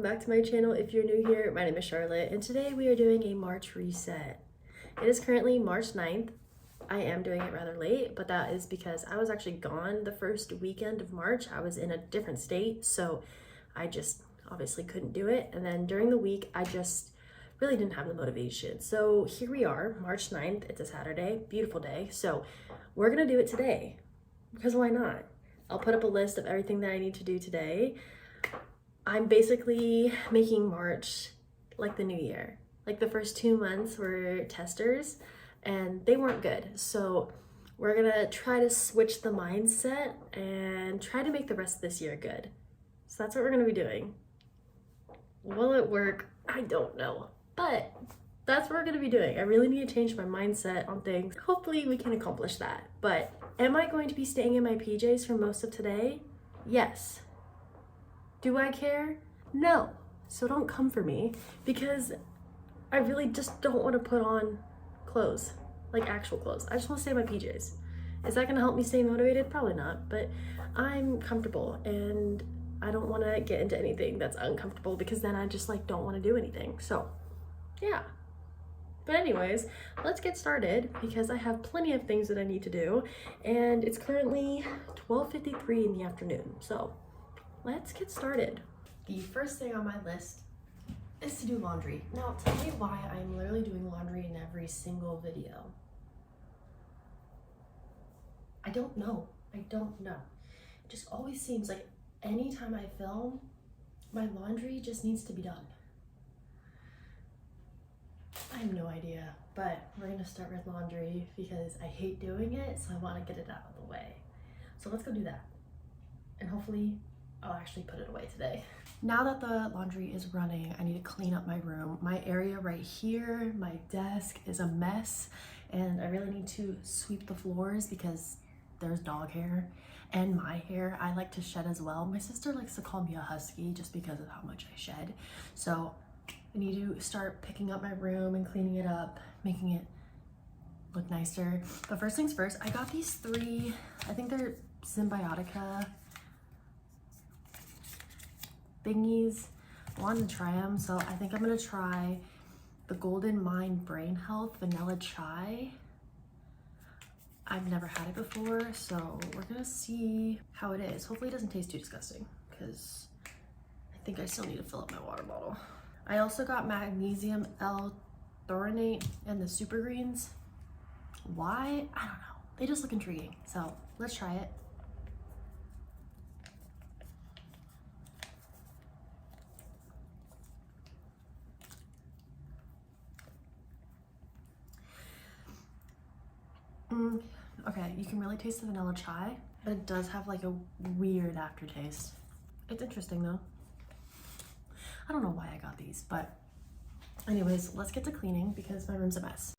back to my channel. If you're new here, my name is Charlotte, and today we are doing a March reset. It is currently March 9th. I am doing it rather late, but that is because I was actually gone the first weekend of March. I was in a different state, so I just obviously couldn't do it. And then during the week, I just really didn't have the motivation. So here we are, March 9th. It's a Saturday, beautiful day. So we're gonna do it today, because why not? I'll put up a list of everything that I need to do today. I'm basically making March like the new year. Like the first 2 months were testers and they weren't good. So we're gonna try to switch the mindset and try to make the rest of this year good. So that's what we're gonna be doing. Will it work? I don't know, but that's what we're gonna be doing. I really need to change my mindset on things. Hopefully we can accomplish that. But am I going to be staying in my PJs for most of today? Yes. Do I care? No. So don't come for me because I really just don't want to put on clothes, like actual clothes. I just want to stay in my PJs. Is that going to help me stay motivated? Probably not, but I'm comfortable and I don't want to get into anything that's uncomfortable because then I just like don't want to do anything. So yeah. But anyways, let's get started because I have plenty of things that I need to do and it's currently 12:53 in the afternoon. So let's get started. The first thing on my list is to do laundry. Now, tell me why I'm literally doing laundry in every single video. I don't know. It just always seems like anytime I film, my laundry just needs to be done. I have no idea, but we're gonna start with laundry because I hate doing it, so I want to get it out of the way. So let's go do that. And hopefully I'll actually put it away today. Now that the laundry is running, I need to clean up my room. My area right here, my desk is a mess, and I really need to sweep the floors because there's dog hair and my hair I like to shed as well. My sister likes to call me a husky just because of how much I shed. So I need to start picking up my room and cleaning it up, making it look nicer. But first things first, I got these 3, I think they're Symbiotica thingies. I wanted to try them, so I think I'm gonna try the Golden Mind Brain Health Vanilla Chai. I've never had it before, so we're gonna see how it is. Hopefully it doesn't taste too disgusting because I think I still need to fill up my water bottle. I also got magnesium L-threonate and the super greens. Why? I don't know. They just look intriguing, so let's try it. Okay, you can really taste the vanilla chai, but it does have like a weird aftertaste. It's interesting though. I don't know why I got these, but anyways, let's get to cleaning because my room's a mess.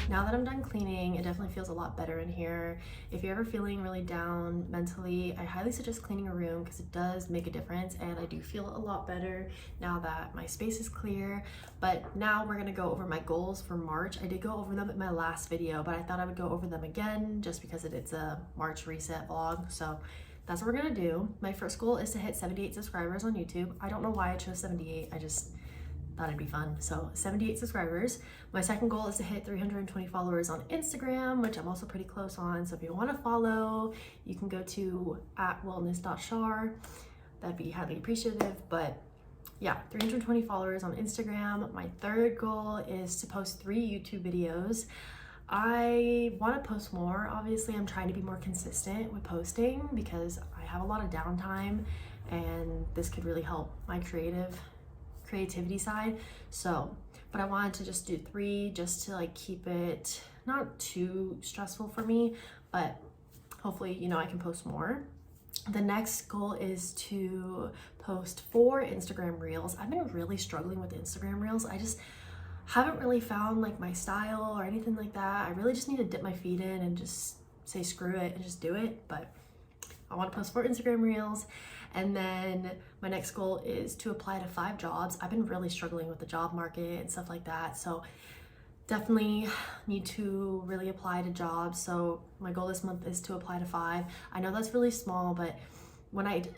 Now that I'm done cleaning, it definitely feels a lot better in here. If you're ever feeling really down mentally, I highly suggest cleaning a room because it does make a difference, and I do feel a lot better now that my space is clear. But now we're gonna go over my goals for March. I did go over them in my last video, but I thought I would go over them again just because it's a March reset vlog. So that's what we're gonna do. My first goal is to hit 78 subscribers on YouTube. I don't know why I chose 78. I just thought it'd be fun. So 78 subscribers. My second goal is to hit 320 followers on Instagram, which I'm also pretty close on. So if you want to follow, you can go to @wellness.char. That'd be highly appreciative. But yeah, 320 followers on Instagram. My third goal is to post 3 YouTube videos. I want to post more. Obviously, I'm trying to be more consistent with posting because I have a lot of downtime and this could really help my creativity side. So, but I wanted to just do 3 just to like keep it not too stressful for me, but hopefully, you know, I can post more. The next goal is to post 4 Instagram reels. I've been really struggling with Instagram reels. I just haven't really found like my style or anything like that. I really just need to dip my feet in and just say screw it and just do it. But I want to post 4 Instagram reels. And then my next goal is to apply to 5 jobs. I've been really struggling with the job market and stuff like that. So definitely need to really apply to jobs. So my goal this month is to apply to 5. I know that's really small, but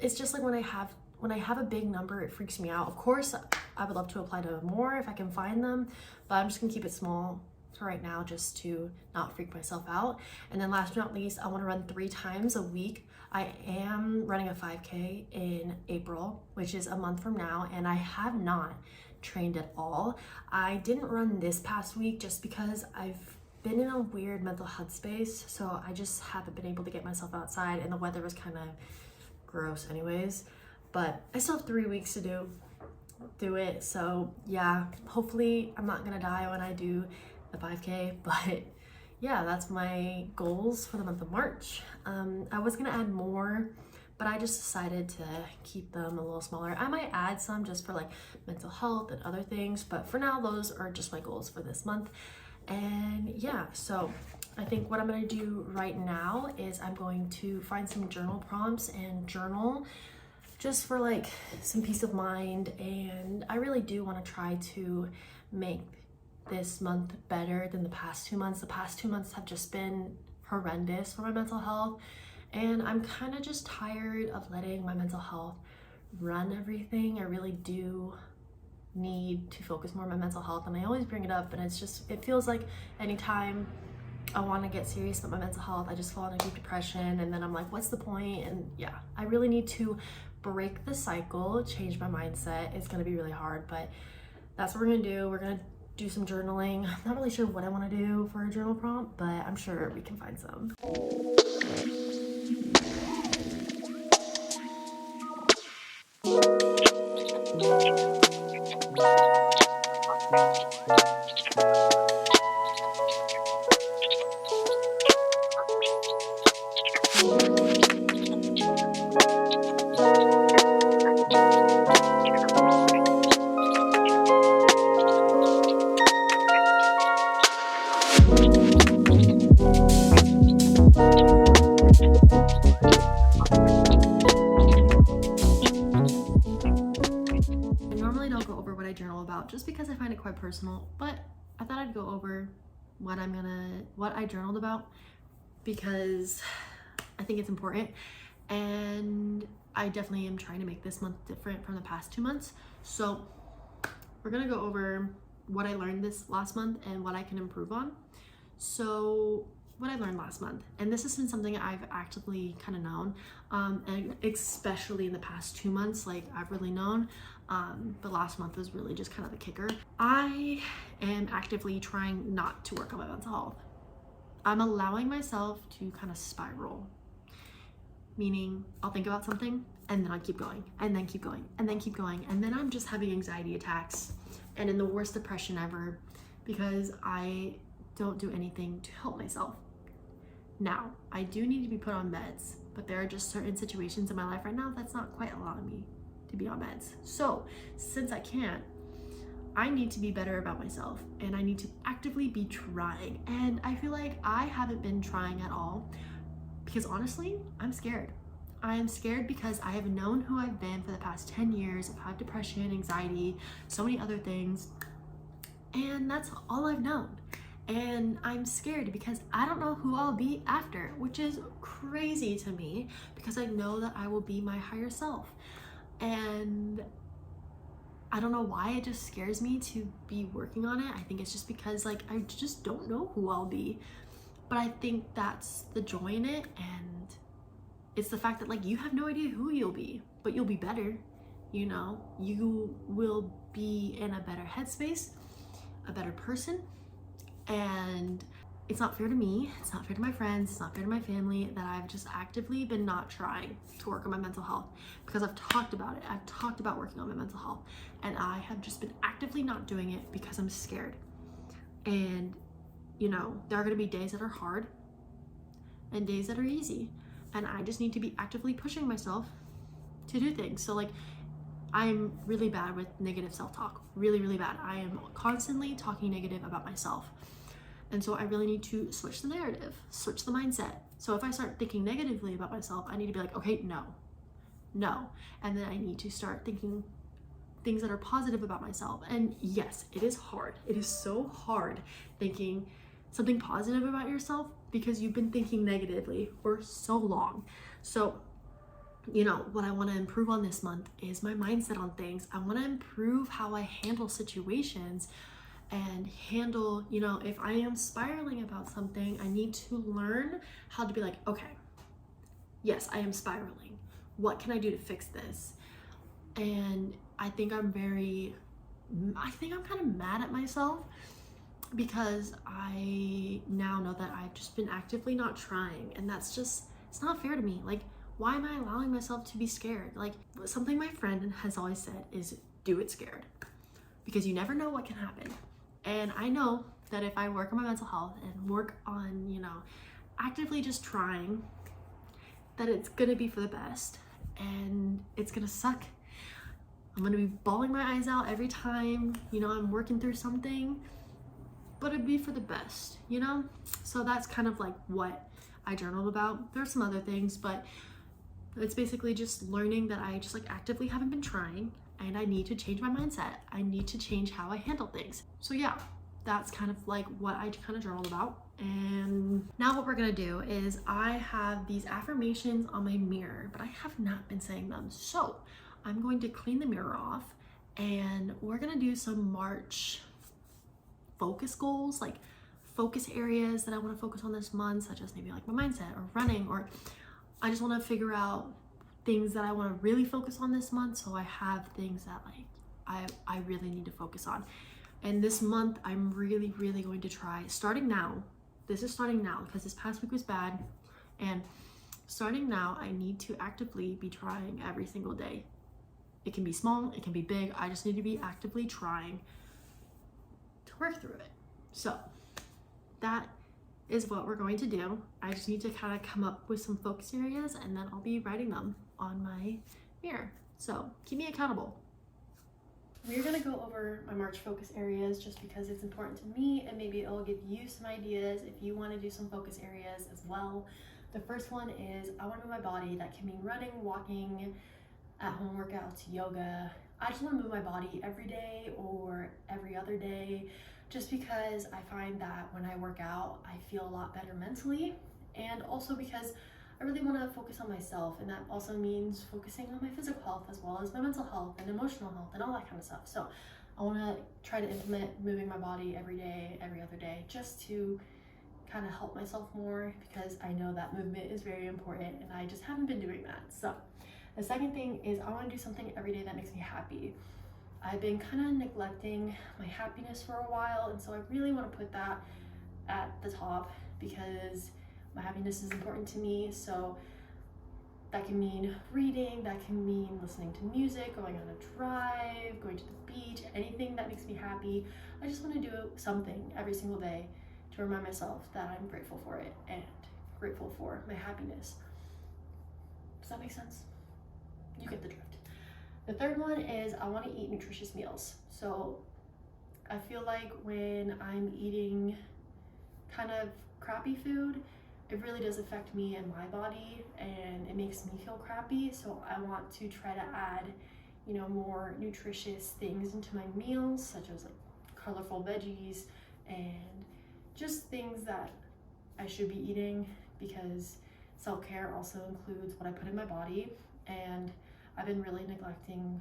it's just like when I have a big number, it freaks me out. Of course, I would love to apply to more if I can find them, but I'm just gonna keep it small for right now just to not freak myself out. And then last but not least, I wanna run 3 times a week. I am running a 5K in April, which is a month from now, and I have not trained at all. I didn't run this past week just because I've been in a weird mental headspace, so I just haven't been able to get myself outside, and the weather was kind of gross anyways. But I still have 3 weeks to do it. So yeah, hopefully I'm not gonna die when I do the 5K, but yeah, that's my goals for the month of March. I was gonna add more, but I just decided to keep them a little smaller. I might add some just for like mental health and other things, but for now, those are just my goals for this month. And yeah, so I think what I'm gonna do right now is I'm going to find some journal prompts and journal just for like some peace of mind. And I really do want to try to make this month better than the past 2 months. The past 2 months have just been horrendous for my mental health, and I'm kind of just tired of letting my mental health run everything. I really do need to focus more on my mental health, and I always bring it up, and it feels like anytime I want to get serious about my mental health, I just fall into deep depression, and then I'm like, what's the point? And yeah, I really need to break the cycle, change my mindset. It's going to be really hard, but that's what we're going to do. We're going to do some journaling. I'm not really sure what I want to do for a journal prompt, but I'm sure we can find some. Just because I find it quite personal, but I thought I'd go over what I journaled about because I think it's important, and I definitely am trying to make this month different from the past 2 months. So we're gonna go over what I learned this last month and what I can improve on. So what I learned last month, and this has been something I've actively kind of known, and especially in the past 2 months, like I've really known, but last month was really just kind of the kicker. I am actively trying not to work on my mental health. I'm allowing myself to kind of spiral, meaning I'll think about something and then I'll keep going and then keep going and then keep going, and then I'm just having anxiety attacks and in the worst depression ever because I don't do anything to help myself. Now, I do need to be put on meds, but there are just certain situations in my life right now that's not quite allowing me to be on meds. So since I can't, I need to be better about myself, and I need to actively be trying. And I feel like I haven't been trying at all because honestly, I'm scared. I am scared because I have known who I've been for the past 10 years. I've had depression, anxiety, so many other things, and that's all I've known. And I'm scared because I don't know who I'll be after, which is crazy to me because I know that I will be my higher self. And I don't know why it just scares me to be working on it. I think it's just because like I just don't know who I'll be. But I think that's the joy in it, and it's the fact that like you have no idea who you'll be, but you'll be better. You know, you will be in a better headspace, a better person. And it's not fair to me, it's not fair to my friends, it's not fair to my family that I've just actively been not trying to work on my mental health, because I've talked about it. I've talked about working on my mental health, and I have just been actively not doing it because I'm scared. And you know, there are going to be days that are hard and days that are easy, and I just need to be actively pushing myself to do things. So like, I'm really bad with negative self-talk, really, really bad. I am constantly talking negative about myself. And so I really need to switch the narrative, switch the mindset. So if I start thinking negatively about myself, I need to be like, okay, no. And then I need to start thinking things that are positive about myself. And yes, it is hard. It is so hard thinking something positive about yourself because you've been thinking negatively for so long. So, you know, what I want to improve on this month is my mindset on things. I want to improve how I handle situations and handle, you know, if I am spiraling about something, I need to learn how to be like, okay, yes, I am spiraling. What can I do to fix this? And I think I'm kind of mad at myself because I now know that I've just been actively not trying, and that's just, it's not fair to me. Like, why am I allowing myself to be scared? Like, something my friend has always said is do it scared, because you never know what can happen. And I know that if I work on my mental health and work on, you know, actively just trying, that it's gonna be for the best, and it's gonna suck. I'm gonna be bawling my eyes out every time, you know, I'm working through something, but it'd be for the best, you know? So that's kind of like what I journaled about. There's some other things, but it's basically just learning that I just like actively haven't been trying, and I need to change my mindset. I need to change how I handle things. So yeah, that's kind of like what I kind of journaled about. And now what we're gonna do is I have these affirmations on my mirror, but I have not been saying them. So I'm going to clean the mirror off, and we're gonna do some March focus goals, like focus areas that I want to focus on this month, such as maybe like my mindset or running, or I just want to figure out things that I want to really focus on this month, so I have things that like I really need to focus on. And this month I'm really going to try, starting now, this is starting now because this past week was bad, and starting now I need to actively be trying every single day. It can be small, it can be big, I just need to be actively trying to work through it. So that is what we're going to do. I just need to kind of come up with some focus areas, and then I'll be writing them on my mirror. So keep me accountable. We're gonna go over my March focus areas just because it's important to me, and maybe it'll give you some ideas if you want to do some focus areas as well. The first one is I want to move my body. That can mean running, walking, at-home workouts, yoga. I just want to move my body every day or every other day, just because I find that when I work out, I feel a lot better mentally, and also because I really want to focus on myself, and that also means focusing on my physical health as well as my mental health and emotional health and all that kind of stuff. So I want to try to implement moving my body every day, every other day, just to kind of help myself more, because I know that movement is very important and I just haven't been doing that. So the second thing is I want to do something every day that makes me happy. I've been kind of neglecting my happiness for a while, and so I really want to put that at the top because my happiness is important to me. So that can mean reading, that can mean listening to music, going on a drive, going to the beach, anything that makes me happy. I just want to do something every single day to remind myself that I'm grateful for it and grateful for my happiness. Does that make sense? You get the drift. The third one is I want to eat nutritious meals. So I feel like when I'm eating kind of crappy food, it really does affect me and my body, and it makes me feel crappy. So I want to try to add, you know, more nutritious things into my meals, such as like colorful veggies and just things that I should be eating, because self-care also includes what I put in my body, and I've been really neglecting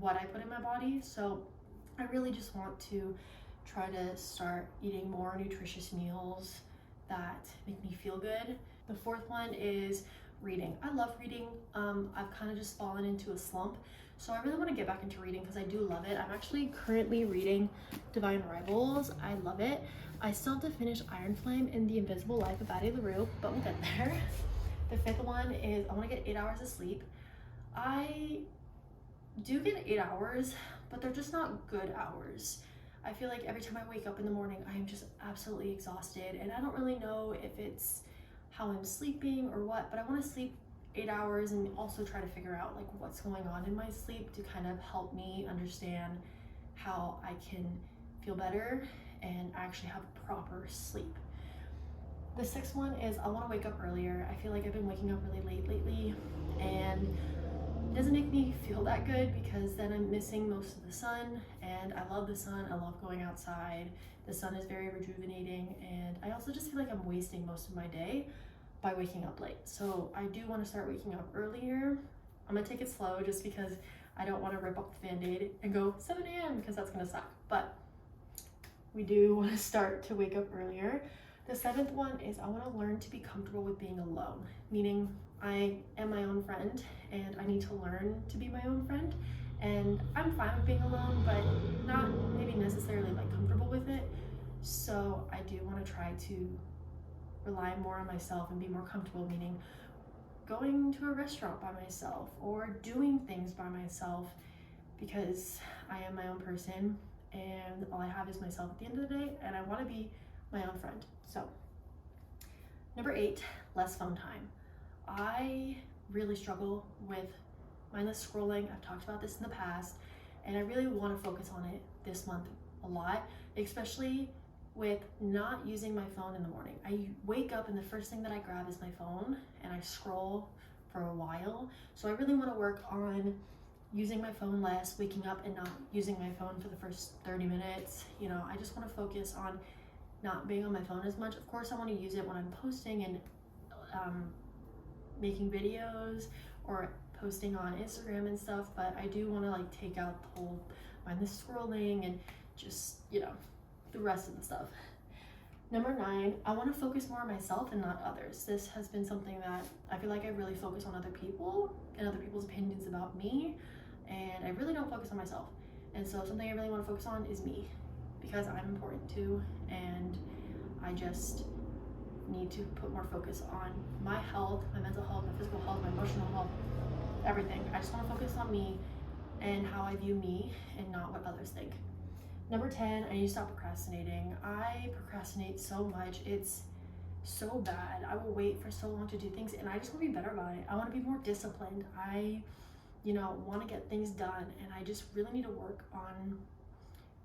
what I put in my body. So I really just want to try to start eating more nutritious meals that make me feel good. The fourth one is reading. I love reading. I've kind of just fallen into a slump, so I really want to get back into reading because I do love it. I'm actually currently reading Divine Rivals. I love it. I still have to finish Iron Flame and The Invisible Life of Addie LaRue, but we'll get there. The fifth one is I want to get 8 hours of sleep. I do get 8 hours, but they're just not good hours. I feel like every time I wake up in the morning, I am just absolutely exhausted, and I don't really know if it's how I'm sleeping or what, but I want to sleep 8 hours and also try to figure out like what's going on in my sleep to kind of help me understand how I can feel better and actually have proper sleep. The sixth one is I want to wake up earlier. I feel like I've been waking up really late lately, and it doesn't make me feel that good because then I'm missing most of the sun, and I love the sun. I love going outside. The sun is very rejuvenating, and I also just feel like I'm wasting most of my day by waking up late. So I do want to start waking up earlier. I'm gonna take it slow just because I don't want to rip off the Band-Aid and go 7 a.m. because that's gonna suck. But we do want to start to wake up earlier. The seventh one is I want to learn to be comfortable with being alone, meaning I am my own friend and I need to learn to be my own friend. And I'm fine with being alone, but not maybe necessarily like comfortable with it. So I do want to try to rely more on myself and be more comfortable, meaning going to a restaurant by myself or doing things by myself, because I am my own person and all I have is myself at the end of the day, and I want to be my own friend. So number 8, less phone time. I really struggle with mindless scrolling. I've talked about this in the past, and I really want to focus on it this month a lot, especially with not using my phone in the morning. I wake up and the first thing that I grab is my phone and I scroll for a while. So I really want to work on using my phone less, waking up and not using my phone for the first 30 minutes. You know, I just want to focus on not being on my phone as much. Of course, I want to use it when I'm posting and making videos or posting on Instagram and stuff, but I do want to like take out the whole mindless scrolling and just, you know, the rest of the stuff. Number 9, I want to focus more on myself and not others. This has been something that I feel like I really focus on other people and other people's opinions about me, and I really don't focus on myself. And so something I really want to focus on is me, because I'm important too, and I just need to put more focus on my health, my mental health, my physical health, my emotional health, everything. I just want to focus on me and how I view me and not what others think. Number 10, I need to stop procrastinating. I procrastinate so much. It's so bad. I will wait for so long to do things, and I just want to be better about it. I want to be more disciplined. I, want to get things done, and I just really need to work on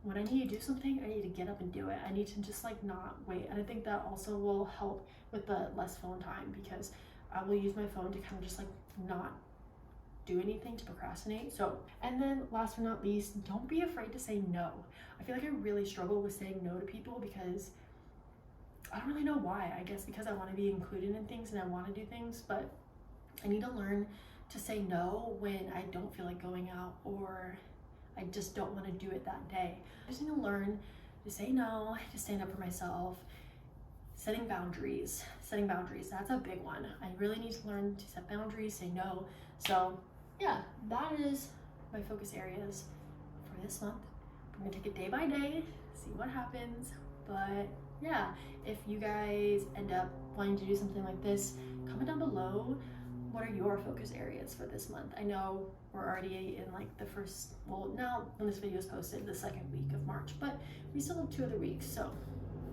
when I need to do something, I need to get up and do it. I need to just like not wait. And I think that also will help with the less phone time, because I will use my phone to kind of just like not do anything to procrastinate. So, and then last but not least, don't be afraid to say no. I feel like I really struggle with saying no to people because I don't really know why. I guess because I want to be included in things and I want to do things, but I need to learn to say no when I don't feel like going out or I just don't want to do it that day. I just need to learn to say no, to stand up for myself. Setting boundaries, that's a big one. I really need to learn to set boundaries, say no. So yeah, that is my focus areas for this month. I'm gonna take it day by day, see what happens. But yeah, if you guys end up wanting to do something like this, comment down below. What are your focus areas for this month? I know we're already in like the first, well, now when this video is posted, the second week of March, but we still have 2 other weeks. So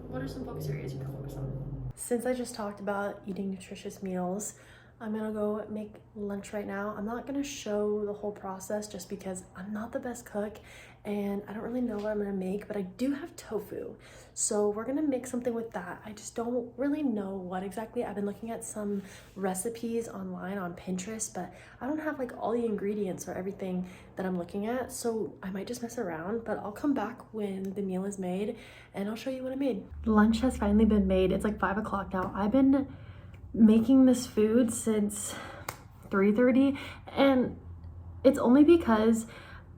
what are some focus areas you can focus on? Since I just talked about eating nutritious meals, I'm gonna go make lunch right now. I'm not gonna show the whole process just because I'm not the best cook and I don't really know what I'm gonna make, but I do have tofu. So we're gonna make something with that. I just don't really know what exactly. I've been looking at some recipes online on Pinterest, but I don't have like all the ingredients or everything that I'm looking at. So I might just mess around, but I'll come back when the meal is made and I'll show you what I made. Lunch has finally been made. It's like 5 o'clock now. I've been making this food since 3:30, and it's only because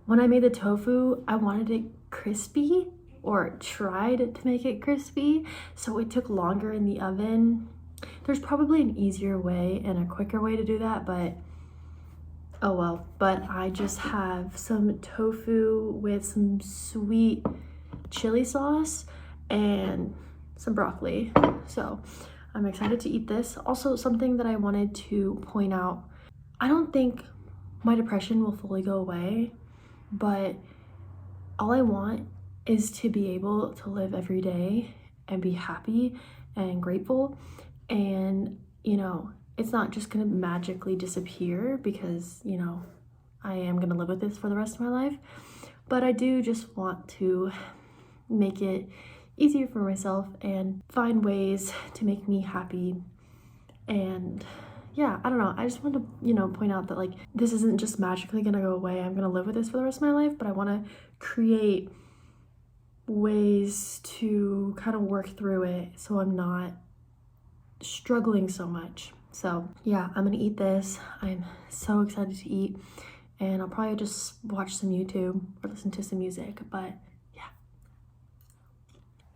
when I made the tofu, I wanted it crispy, or tried to make it crispy, so it took longer in the oven. There's probably an easier way and a quicker way to do that, but oh well. But I just have some tofu with some sweet chili sauce and some broccoli. So I'm excited to eat this. Also, something that I wanted to point out, I don't think my depression will fully go away, but all I want is to be able to live every day and be happy and grateful. And, you know, it's not just gonna magically disappear because, you know, I am gonna live with this for the rest of my life. But I do just want to make it easier for myself and find ways to make me happy. And yeah, I don't know. I just want to, you know, point out that like this isn't just magically gonna go away. I'm gonna live with this for the rest of my life, but I want to create ways to kind of work through it so I'm not struggling so much. So yeah, I'm gonna eat this. I'm so excited to eat, and I'll probably just watch some YouTube or listen to some music, but yeah.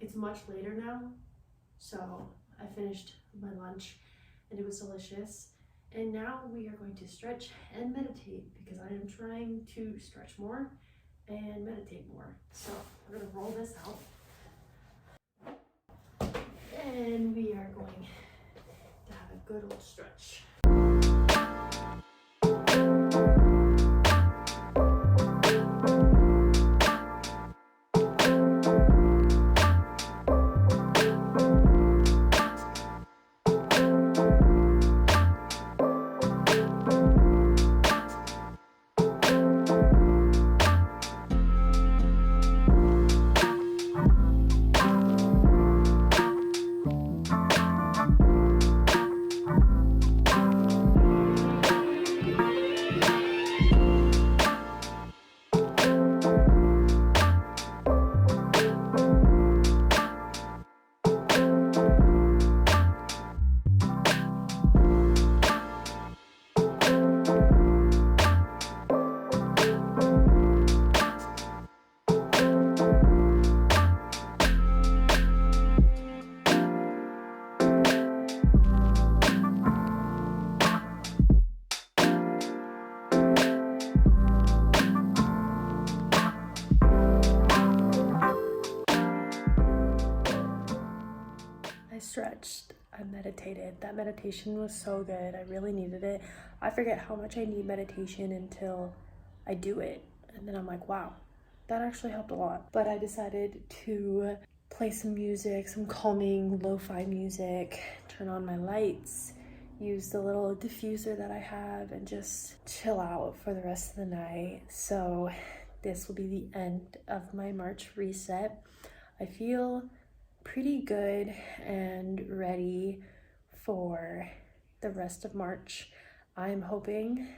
It's much later now, so I finished my lunch and it was delicious. And now we are going to stretch and meditate because I am trying to stretch more and meditate more. So we're gonna roll this out and we are going to have a good old stretch. Stretched, I meditated. That meditation was so good. I really needed it. I forget how much I need meditation until I do it, and then I'm like, wow, that actually helped a lot. But I decided to play some music, some calming lo-fi music, turn on my lights, use the little diffuser that I have, and just chill out for the rest of the night. So this will be the end of my March reset. I feel pretty good and ready for the rest of March. I'm hoping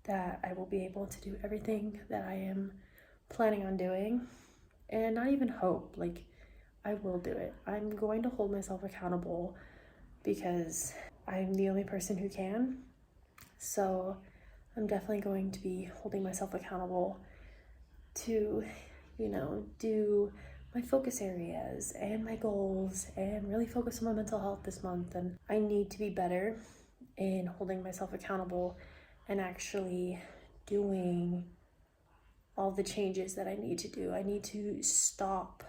that I will be able to do everything that I am planning on doing, and not even hope, like I will do it. I'm going to hold myself accountable because I'm the only person who can. So I'm definitely going to be holding myself accountable to, you know, do my focus areas and my goals and really focus on my mental health this month. And I need to be better in holding myself accountable and actually doing all the changes that I need to do. I need to stop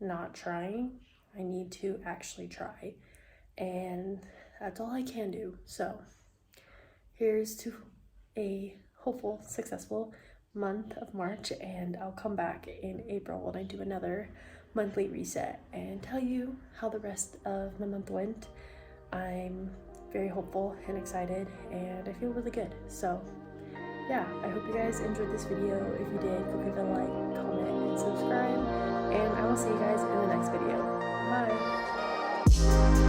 not trying. I need to actually try, and that's all I can do. So here's to a hopeful, successful month of March, and I'll come back in April when I do another monthly reset and tell you how the rest of my month went. I'm very hopeful and excited, and I feel really good. So yeah, I hope you guys enjoyed this video. If you did, go give it a like, comment, and subscribe, and I will see you guys in the next video. Bye!